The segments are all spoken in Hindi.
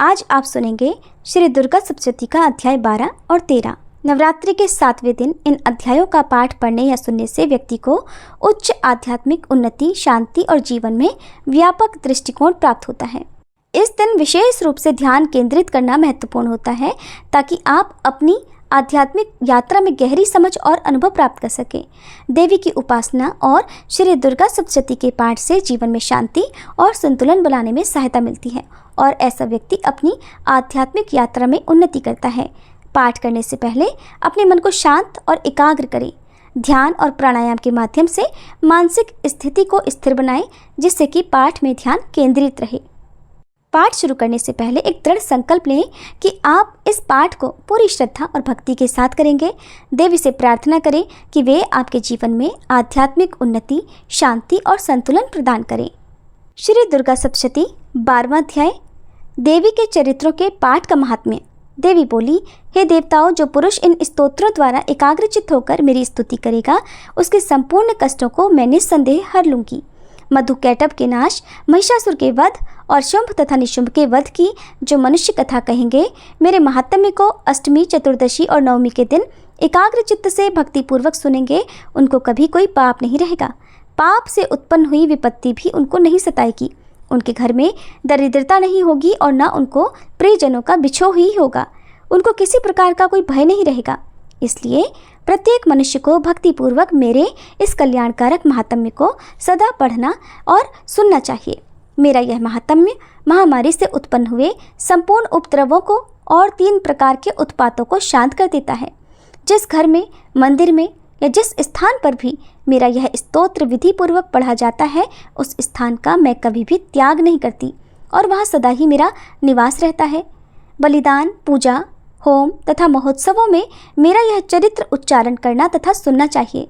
आज आप सुनेंगे श्री दुर्गा सप्तशती का अध्याय 12 और 13। नवरात्रि के 7वें दिन इन अध्यायों का पाठ पढ़ने या सुनने से व्यक्ति को उच्च आध्यात्मिक उन्नति, शांति और जीवन में व्यापक दृष्टिकोण प्राप्त होता है। इस दिन विशेष रूप से ध्यान केंद्रित करना महत्वपूर्ण होता है ताकि आप अपनी आध्यात्मिक यात्रा में गहरी समझ और अनुभव प्राप्त कर सकें। देवी की उपासना और श्री दुर्गा सप्तशती के पाठ से जीवन में शांति और संतुलन बनाने में सहायता मिलती है और ऐसा व्यक्ति अपनी आध्यात्मिक यात्रा में उन्नति करता है। पाठ करने से पहले अपने मन को शांत और एकाग्र करें। ध्यान और प्राणायाम के माध्यम से मानसिक स्थिति को स्थिर बनाएं, जिससे कि पाठ में ध्यान केंद्रित रहे। पाठ शुरू करने से पहले एक दृढ़ संकल्प लें कि आप इस पाठ को पूरी श्रद्धा और भक्ति के साथ करेंगे। देवी से प्रार्थना करें कि वे आपके जीवन में आध्यात्मिक उन्नति, शांति और संतुलन प्रदान करें। श्री दुर्गा सप्तशती 12वां अध्याय। देवी के चरित्रों के पाठ का महात्म्य। देवी बोली, हे देवताओं, जो पुरुष इन स्तोत्रों द्वारा एकाग्रचित्त होकर मेरी स्तुति करेगा, उसके संपूर्ण कष्टों को मैं निस्संदेह हर लूंगी। मधुकैटभ के नाश, महिषासुर के वध और शुंभ तथा निशुंभ के वध की जो मनुष्य कथा कहेंगे, मेरे महात्म्य को अष्टमी, चतुर्दशी और नवमी के दिन एकाग्रचित्त से भक्तिपूर्वक सुनेंगे, उनको कभी कोई पाप नहीं रहेगा। पाप से उत्पन्न हुई विपत्ति भी उनको नहीं सताएगी। उनके घर में दरिद्रता नहीं होगी और न उनको प्रियजनों का बिछोह ही होगा। उनको किसी प्रकार का कोई भय नहीं रहेगा। इसलिए प्रत्येक मनुष्य को भक्तिपूर्वक मेरे इस कल्याणकारक महात्म्य को सदा पढ़ना और सुनना चाहिए। मेरा यह महात्म्य महामारी से उत्पन्न हुए संपूर्ण उपद्रवों को और 3 प्रकार के उत्पातों को शांत कर देता है। जिस घर में, मंदिर में या जिस स्थान पर भी मेरा यह स्तोत्र विधि पूर्वक पढ़ा जाता है, उस स्थान का मैं कभी भी त्याग नहीं करती और वहाँ सदा ही मेरा निवास रहता है। बलिदान, पूजा, होम तथा महोत्सवों में मेरा यह चरित्र उच्चारण करना तथा सुनना चाहिए।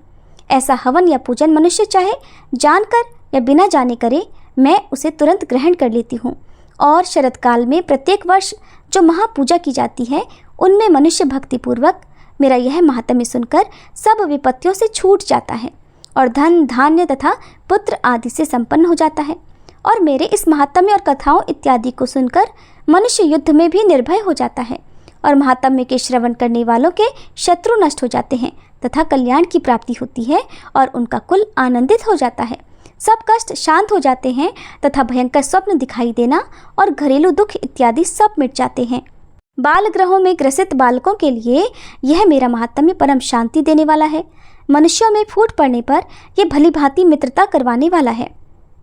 ऐसा हवन या पूजन मनुष्य चाहे जानकर या बिना जाने करे, मैं उसे तुरंत ग्रहण कर लेती हूँ। और शरद काल में प्रत्येक वर्ष जो महापूजा की जाती है, उनमें मनुष्य भक्तिपूर्वक मेरा यह महात्म्य सुनकर सब विपत्तियों से छूट जाता है और धन, धान्य तथा पुत्र आदि से संपन्न हो जाता है। और मेरे इस महात्म्य और कथाओं इत्यादि को सुनकर मनुष्य युद्ध में भी निर्भय हो जाता है और महात्म्य के श्रवण करने वालों के शत्रु नष्ट हो जाते हैं तथा कल्याण की प्राप्ति होती है और उनका कुल आनंदित हो जाता है। सब कष्ट शांत हो जाते हैं तथा भयंकर स्वप्न दिखाई देना और घरेलू दुख इत्यादि सब मिट जाते हैं। बाल ग्रहों में ग्रसित बालकों के लिए यह मेरा महात्म्य परम शांति देने वाला है। मनुष्यों में फूट पड़ने पर यह भली भांति मित्रता करवाने वाला है।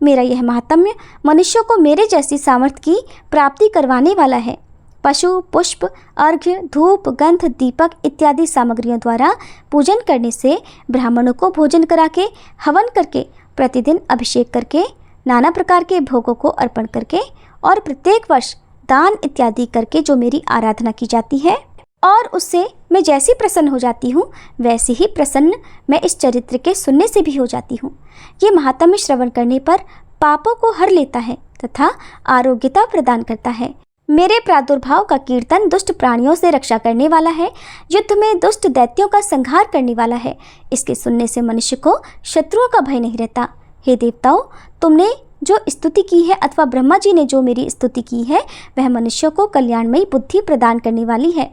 मेरा यह महात्म्य मनुष्यों को मेरे जैसी सामर्थ्य की प्राप्ति करवाने वाला है। पशु, पुष्प, अर्घ्य, धूप, गंध, दीपक इत्यादि सामग्रियों द्वारा पूजन करने से, ब्राह्मणों को भोजन करा के, हवन करके, प्रतिदिन अभिषेक करके, नाना प्रकार के भोगों को अर्पण करके और प्रत्येक वर्ष दान इत्यादि करके जो मेरी आराधना की जाती है और उससे मैं जैसी प्रसन्न हो जाती हूँ, वैसे ही प्रसन्न मैं इस चरित्र के सुनने से भी हो जाती हूँ। ये महात्म्य श्रवण करने पर पापों को हर लेता है तथा आरोग्यता प्रदान करता है। मेरे प्रादुर्भाव का कीर्तन दुष्ट प्राणियों से रक्षा करने वाला है, युद्ध में दुष्ट दैत्यों का संहार करने वाला है। इसके सुनने से मनुष्य को शत्रुओं का भय नहीं रहता। हे देवताओं, तुमने जो स्तुति की है अथवा ब्रह्मा जी ने जो मेरी स्तुति की है, वह मनुष्यों को कल्याणमयी बुद्धि प्रदान करने वाली है।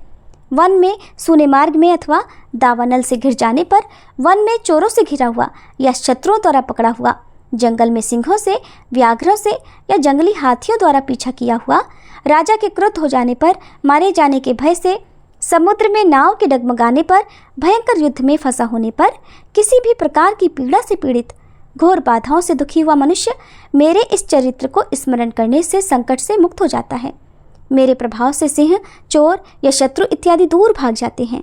वन में, सूने मार्ग में अथवा दावानल से घिर जाने पर, वन में चोरों से घिरा हुआ या शत्रुओं द्वारा पकड़ा हुआ, जंगल में सिंहों से, व्याघ्रों से या जंगली हाथियों द्वारा पीछा किया हुआ, राजा के क्रुद्ध हो जाने पर, मारे जाने के भय से, समुद्र में नाव के डगमगाने पर, भयंकर युद्ध में फंसा होने पर, किसी भी प्रकार की पीड़ा से पीड़ित, घोर बाधाओं से दुखी हुआ मनुष्य मेरे इस चरित्र को स्मरण करने से संकट से मुक्त हो जाता है। मेरे प्रभाव से सिंह, चोर या शत्रु इत्यादि दूर भाग जाते हैं।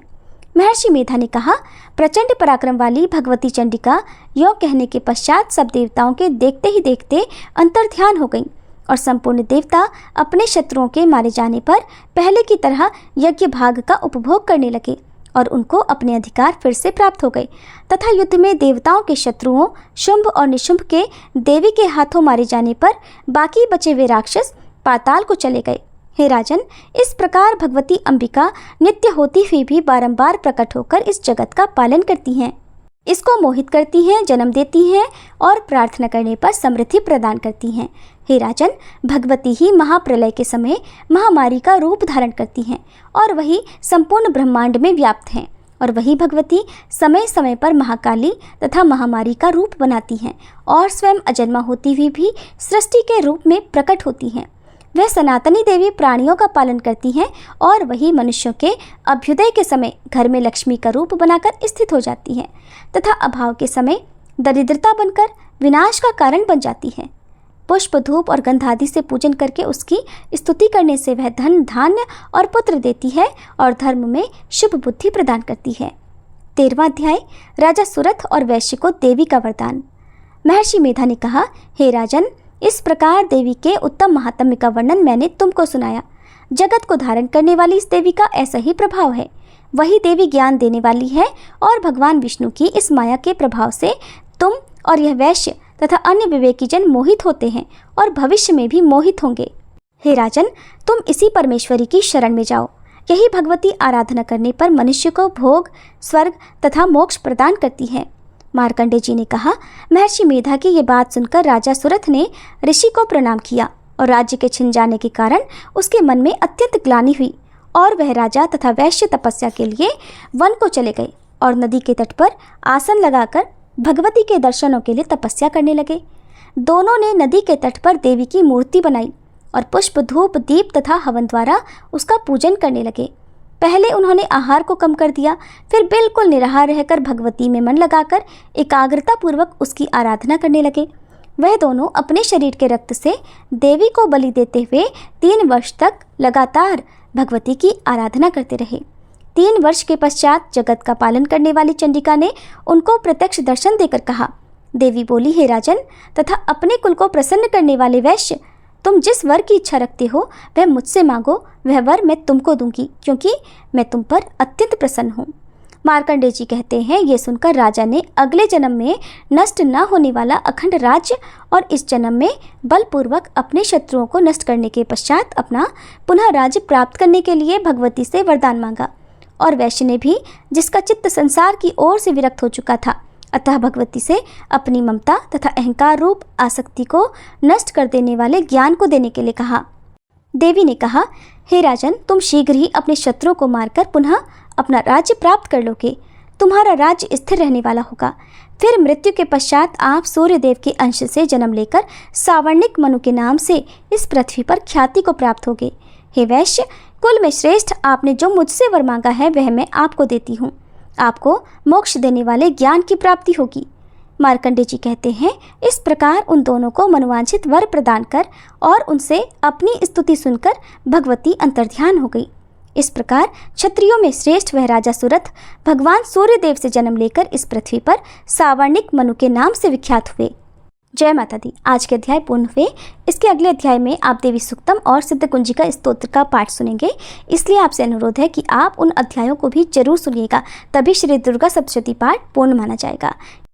महर्षि मेधा ने कहा, प्रचंड पराक्रम वाली भगवती चंडिका यों कहने के पश्चात सब देवताओं के देखते ही देखते अंतर्ध्यान हो गईं और संपूर्ण देवता अपने शत्रुओं के मारे जाने पर पहले की तरह यज्ञ भाग का उपभोग करने लगे और उनको अपने अधिकार फिर से प्राप्त हो गए तथा युद्ध में देवताओं के शत्रुओं शुंभ और निशुंभ के देवी के हाथों मारे जाने पर बाकी बचे हुए राक्षस पाताल को चले गए। हे राजन, इस प्रकार भगवती अंबिका नित्य होती हुई भी बारंबार प्रकट होकर इस जगत का पालन करती हैं, इसको मोहित करती हैं, जन्म देती हैं और प्रार्थना करने पर समृद्धि प्रदान करती हैं। हे राजन, भगवती ही महाप्रलय के समय महामारी का रूप धारण करती हैं और वही संपूर्ण ब्रह्मांड में व्याप्त हैं। और वही भगवती समय समय पर महाकाली तथा महामारी का रूप बनाती हैं और स्वयं अजन्मा होती हुई भी सृष्टि के रूप में प्रकट होती हैं। वह सनातनी देवी प्राणियों का पालन करती हैं और वही मनुष्यों के अभ्युदय के समय घर में लक्ष्मी का रूप बनाकर स्थित हो जाती हैं तथा अभाव के समय दरिद्रता बनकर विनाश का कारण बन जाती है। पुष्प, धूप और गंध आदि से पूजन करके उसकी स्तुति करने से वह धन, धान्य और पुत्र देती है और धर्म में शुभ बुद्धि प्रदान करती है। 13वां अध्याय, राजा सुरथ और वैश्य को देवी का वरदान। महर्षि मेधा ने कहा, हे राजन, इस प्रकार देवी के उत्तम महात्म्य का वर्णन मैंने तुमको सुनाया। जगत को धारण करने वाली इस देवी का ऐसा ही प्रभाव है। वही देवी ज्ञान देने वाली है और भगवान विष्णु की इस माया के प्रभाव से तुम और यह वैश्य तथा अन्य विवेकी जन मोहित होते हैं और भविष्य में भी मोहित होंगे। हे राजन, तुम इसी परमेश्वरी की शरण में जाओ। यही भगवती आराधना करने पर मनुष्य को भोग, स्वर्ग तथा मोक्ष प्रदान करती है। मार्कंडेय जी ने कहा, महर्षि मेधा की ये बात सुनकर राजा सुरथ ने ऋषि को प्रणाम किया और राज्य के छिन जाने के कारण उसके मन में अत्यंत ग्लानि हुई और वह राजा तथा वैश्य तपस्या के लिए वन को चले गए और नदी के तट पर आसन लगाकर भगवती के दर्शनों के लिए तपस्या करने लगे। दोनों ने नदी के तट पर देवी की मूर्ति बनाई और पुष्प, धूप, दीप तथा हवन द्वारा उसका पूजन करने लगे। पहले उन्होंने आहार को कम कर दिया, फिर बिल्कुल निराहार रहकर भगवती में मन लगाकर एकाग्रता पूर्वक उसकी आराधना करने लगे। वह दोनों अपने शरीर के रक्त से देवी को बलि देते हुए 3 वर्ष तक लगातार भगवती की आराधना करते रहे। 3 वर्ष के पश्चात जगत का पालन करने वाली चंडिका ने उनको प्रत्यक्ष दर्शन देकर कहा, देवी बोली, हे राजन तथा अपने कुल को प्रसन्न करने वाले वैश्य, तुम जिस वर की इच्छा रखते हो वह मुझसे मांगो, वह वर मैं तुमको दूंगी, क्योंकि मैं तुम पर अत्यंत प्रसन्न हूँ। मार्कंडेय जी कहते हैं, ये सुनकर राजा ने अगले जन्म में नष्ट न होने वाला अखंड राज्य और इस जन्म में बलपूर्वक अपने शत्रुओं को नष्ट करने के पश्चात अपना पुनः राज्य प्राप्त करने के लिए भगवती से वरदान मांगा। और वैश्य ने भी, जिसका चित्त संसार की ओर से विरक्त हो चुका था, अतः भगवती से अपनी ममता तथा अहंकार रूप आसक्ति को नष्ट कर देने वाले ज्ञान को देने के लिए कहा। देवी ने कहा, हे राजन, तुम शीघ्र ही अपने शत्रुओं को मारकर पुनः अपना राज्य प्राप्त कर लोगे। तुम्हारा राज्य स्थिर रहने वाला होगा। फिर मृत्यु के पश्चात आप सूर्यदेव के अंश से जन्म लेकर सावर्णिक मनु के नाम से इस पृथ्वी पर ख्याति को प्राप्त होगे। हे वैश्य, कुल में श्रेष्ठ, आपने जो मुझसे वर मांगा है वह मैं आपको देती हूँ। आपको मोक्ष देने वाले ज्ञान की प्राप्ति होगी। मार्कंडेय जी कहते हैं, इस प्रकार उन दोनों को मनोवांछित वर प्रदान कर और उनसे अपनी स्तुति सुनकर भगवती अंतर्ध्यान हो गई। इस प्रकार क्षत्रियों में श्रेष्ठ वह राजा सुरथ भगवान सूर्यदेव से जन्म लेकर इस पृथ्वी पर सावर्णिक मनु के नाम से विख्यात हुए। जय माता दी। आज के अध्याय पूर्ण हुए। इसके अगले अध्याय में आप देवी सुक्तम और सिद्ध कुंजिका स्तोत्र का पाठ सुनेंगे, इसलिए आपसे अनुरोध है कि आप उन अध्यायों को भी जरूर सुनिएगा, तभी श्री दुर्गा सप्तशती पाठ पूर्ण माना जाएगा।